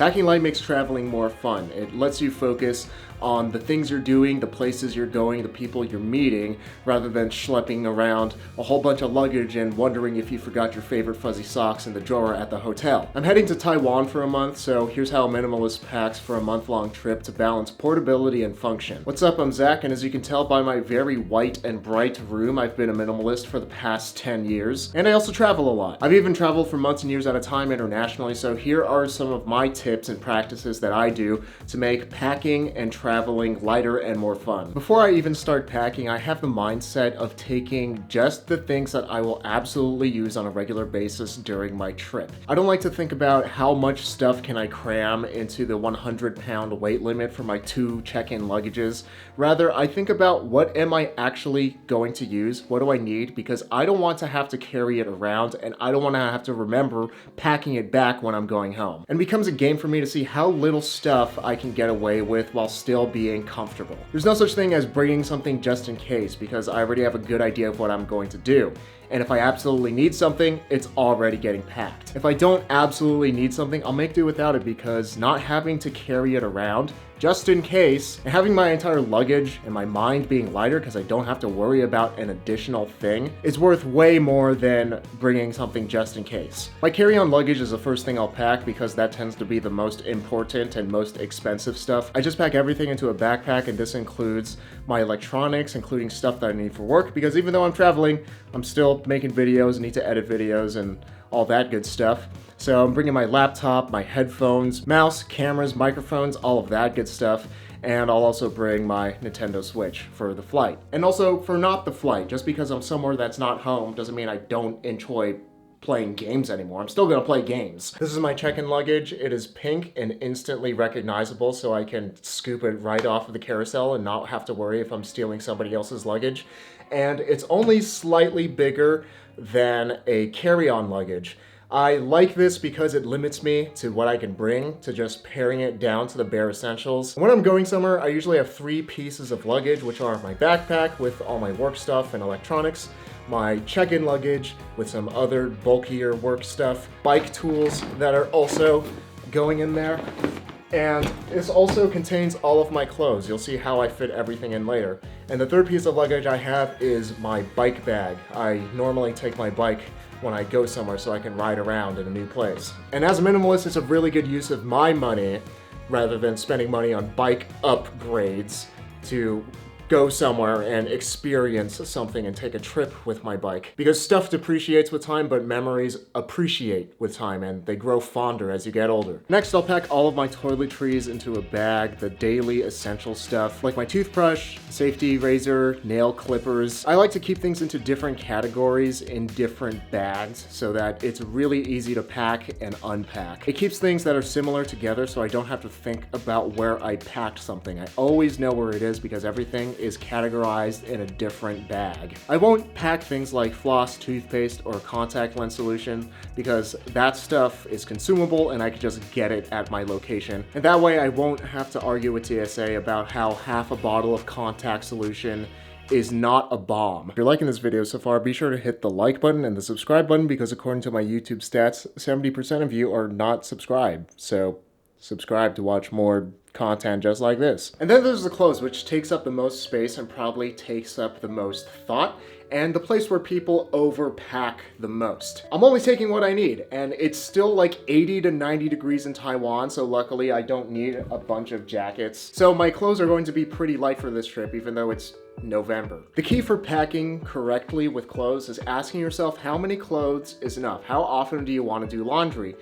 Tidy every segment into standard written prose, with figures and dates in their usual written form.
Packing light makes traveling more fun. It lets you focus on the things you're doing, the places you're going, the people you're meeting, rather than schlepping around a whole bunch of luggage and wondering if you forgot your favorite fuzzy socks in the drawer at the hotel. I'm heading to Taiwan for a month, so here's how a minimalist packs for a month-long trip to balance portability and function. What's up, I'm Zach, and as you can tell by my very white and bright room, I've been a minimalist for the past 10 years, and I also travel a lot. I've even traveled for months and years at a time internationally, so here are some of my tips and practices that I do to make packing and traveling lighter and more fun. Before I even start packing, I have the mindset of taking just the things that I will absolutely use on a regular basis during my trip. I don't like to think about how much stuff can I cram into the 100-pound weight limit for my 2 check-in luggages. Rather, I think about what am I actually going to use, what do I need, because I don't want to have to carry it around and I don't want to have to remember packing it back when I'm going home. And it becomes a game for me to see how little stuff I can get away with while still being comfortable. There's no such thing as bringing something just in case, because I already have a good idea of what I'm going to do. And if I absolutely need something, it's already getting packed. If I don't absolutely need something, I'll make do without it, because not having to carry it around just in case, and having my entire luggage and my mind being lighter because I don't have to worry about an additional thing, is worth way more than bringing something just in case. My carry-on luggage is the first thing I'll pack because that tends to be the most important and most expensive stuff. I just pack everything into a backpack, and this includes my electronics, including stuff that I need for work, because even though I'm traveling, I'm still making videos, need to edit videos and all that good stuff. So I'm bringing my laptop, my headphones, mouse, cameras, microphones, all of that good stuff. And I'll also bring my Nintendo Switch for the flight. And also for not the flight, just because I'm somewhere that's not home doesn't mean I don't enjoy playing games anymore. I'm still gonna play games. This is my check-in luggage. It is pink and instantly recognizable, so I can scoop it right off of the carousel and not have to worry if I'm stealing somebody else's luggage. And it's only slightly bigger than a carry-on luggage. I like this because it limits me to what I can bring, to just paring it down to the bare essentials. When I'm going somewhere, I usually have 3 pieces of luggage, which are my backpack with all my work stuff and electronics, my check-in luggage with some other bulkier work stuff, bike tools that are also going in there, and this also contains all of my clothes. You'll see how I fit everything in later. And the 3rd piece of luggage I have is my bike bag. I normally take my bike when I go somewhere so I can ride around in a new place. And as a minimalist, it's a really good use of my money rather than spending money on bike upgrades to go somewhere and experience something and take a trip with my bike. Because stuff depreciates with time, but memories appreciate with time, and they grow fonder as you get older. Next, I'll pack all of my toiletries into a bag, the daily essential stuff, like my toothbrush, safety razor, nail clippers. I like to keep things into different categories in different bags so that it's really easy to pack and unpack. It keeps things that are similar together so I don't have to think about where I packed something. I always know where it is because everything is categorized in a different bag. I won't pack things like floss, toothpaste, or contact lens solution because that stuff is consumable and I can just get it at my location. And that way I won't have to argue with TSA about how half a bottle of contact solution is not a bomb. If you're liking this video so far, be sure to hit the like button and the subscribe button, because according to my YouTube stats, 70% of you are not subscribed. So subscribe to watch more content just like this. And then there's the clothes, which takes up the most space and probably takes up the most thought, and the place where people overpack the most. I'm only taking what I need, and it's still like 80 to 90 degrees in Taiwan, so luckily I don't need a bunch of jackets. So my clothes are going to be pretty light for this trip, even though it's November. The key for packing correctly with clothes is asking yourself how many clothes is enough? How often do you want to do laundry?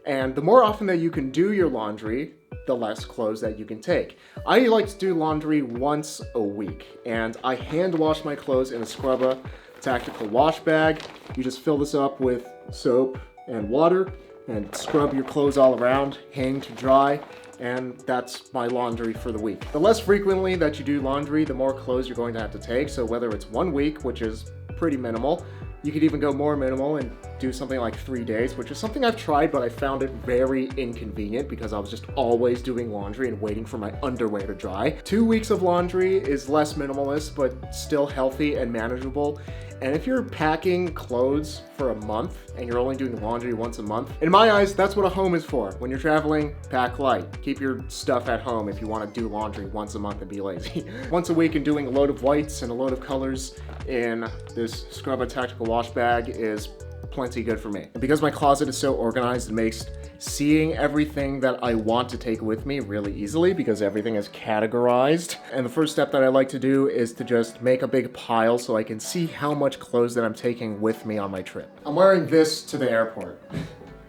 And the more often that you can do your laundry, the less clothes that you can take. I like to do laundry once a week, and I hand wash my clothes in a Scrubba tactical wash bag. You just fill this up with soap and water and scrub your clothes all around, hang to dry, and that's my laundry for the week. The less frequently that you do laundry, the more clothes you're going to have to take. So whether it's 1 week, which is pretty minimal, you could even go more minimal and do something like 3 days, which is something I've tried, but I found it very inconvenient because I was just always doing laundry and waiting for my underwear to dry. 2 weeks of laundry is less minimalist, but still healthy and manageable. And if you're packing clothes for a month and you're only doing laundry once a month, in my eyes, that's what a home is for. When you're traveling, pack light. Keep your stuff at home if you want to do laundry once a month and be lazy. Once a week and doing a load of whites and a load of colors in this Scrubba tactical wash bag is plenty good for me. And because my closet is so organized, it makes seeing everything that I want to take with me really easily because everything is categorized. And the first step that I like to do is to just make a big pile so I can see how much clothes that I'm taking with me on my trip. I'm wearing this to the airport.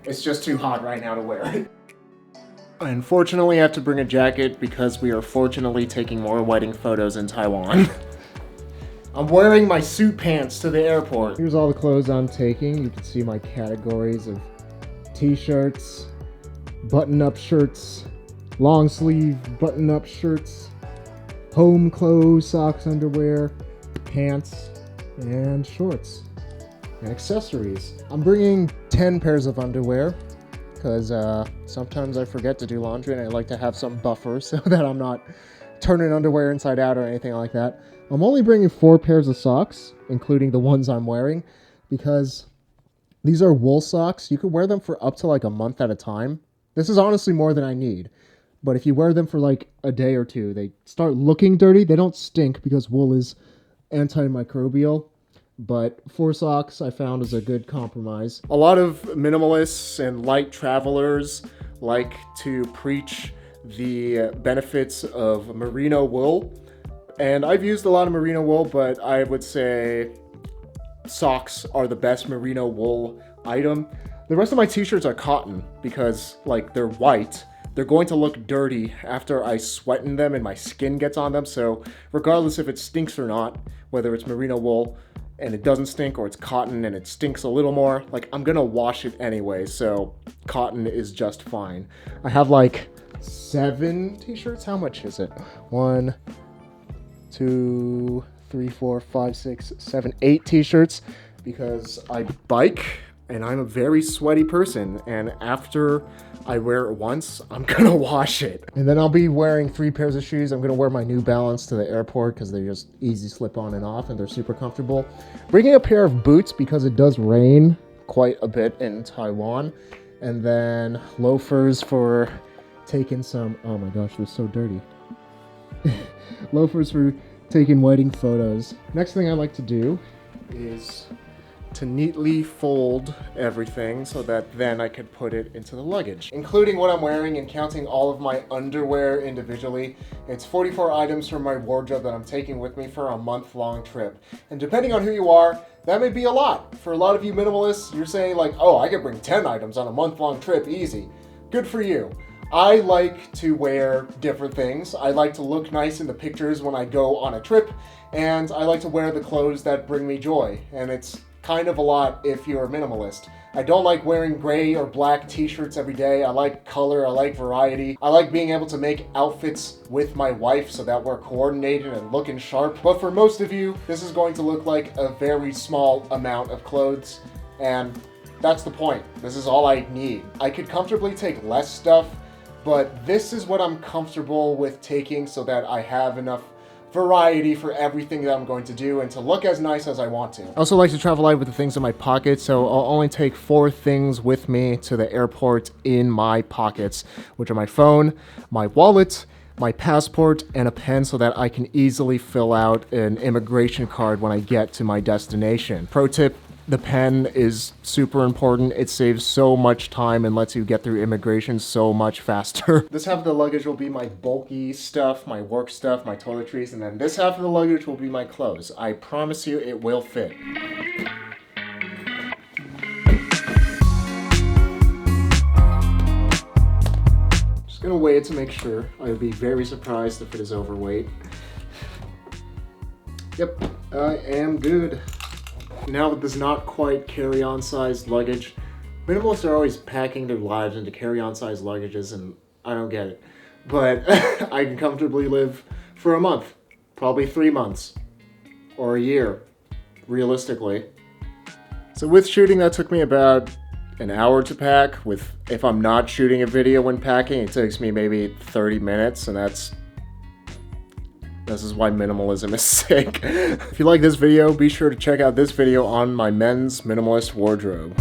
It's just too hot right now to wear it. Unfortunately, I have to bring a jacket because we are fortunately taking more wedding photos in Taiwan. I'm wearing my suit pants to the airport. Here's all the clothes I'm taking. You can see my categories of t-shirts, button-up shirts, long sleeve button-up shirts, home clothes, socks, underwear, pants, and shorts, and accessories. I'm bringing 10 pairs of underwear because sometimes I forget to do laundry and I like to have some buffer so that I'm not turning underwear inside out or anything like that. I'm only bringing 4 pairs of socks, including the ones I'm wearing, because these are wool socks. You can wear them for up to like a month at a time. This is honestly more than I need. But if you wear them for like a day or two, they start looking dirty. They don't stink because wool is antimicrobial. But 4 socks I found is a good compromise. A lot of minimalists and light travelers like to preach the benefits of merino wool. And I've used a lot of merino wool, but I would say socks are the best merino wool item. The rest of my t-shirts are cotton because like they're white. They're going to look dirty after I sweat in them and my skin gets on them. So regardless if it stinks or not, whether it's merino wool and it doesn't stink or it's cotton and it stinks a little more, like I'm gonna wash it anyway. So cotton is just fine. I have like 7 t-shirts. How much is it? 1, 2, 3, 4, 5, 6, 7, 8 t-shirts because I bike and I'm a very sweaty person, and after I wear it once, I'm gonna wash it. And then I'll be wearing 3 pairs of shoes. I'm gonna wear my New Balance to the airport because they're just easy slip on and off and they're super comfortable. Bringing a pair of boots because it does rain quite a bit in Taiwan. And then loafers for taking some, oh my gosh, they're so dirty. Loafers for taking wedding photos. Next thing I like to do is to neatly fold everything so that then I could put it into the luggage. Including what I'm wearing and counting all of my underwear individually, it's 44 items from my wardrobe that I'm taking with me for a month-long trip. And depending on who you are, that may be a lot. For a lot of you minimalists, you're saying like, oh, I could bring 10 items on a month-long trip, easy. Good for you. I like to wear different things. I like to look nice in the pictures when I go on a trip, and I like to wear the clothes that bring me joy. And it's kind of a lot if you're a minimalist. I don't like wearing gray or black t-shirts every day. I like color, I like variety. I like being able to make outfits with my wife so that we're coordinated and looking sharp. But for most of you, this is going to look like a very small amount of clothes, and that's the point. This is all I need. I could comfortably take less stuff, but this is what I'm comfortable with taking so that I have enough variety for everything that I'm going to do and to look as nice as I want to. I also like to travel light with the things in my pocket, so I'll only take 4 things with me to the airport in my pockets, which are my phone, my wallet, my passport, and a pen so that I can easily fill out an immigration card when I get to my destination. Pro tip, the pen is super important. It saves so much time and lets you get through immigration so much faster. This half of the luggage will be my bulky stuff, my work stuff, my toiletries, and then this half of the luggage will be my clothes. I promise you it will fit. Just gonna weigh it to make sure. I would be very surprised if it is overweight. Yep, I am good. Now that this is not quite carry-on sized luggage, minimalists are always packing their lives into carry-on sized luggages, and I don't get it. But I can comfortably live for a month, probably 3 months, or a year, realistically. So with shooting, that took me about an hour to pack. If I'm not shooting a video when packing, it takes me maybe 30 minutes, and this is why minimalism is sick. If you like this video, be sure to check out this video on my men's minimalist wardrobe.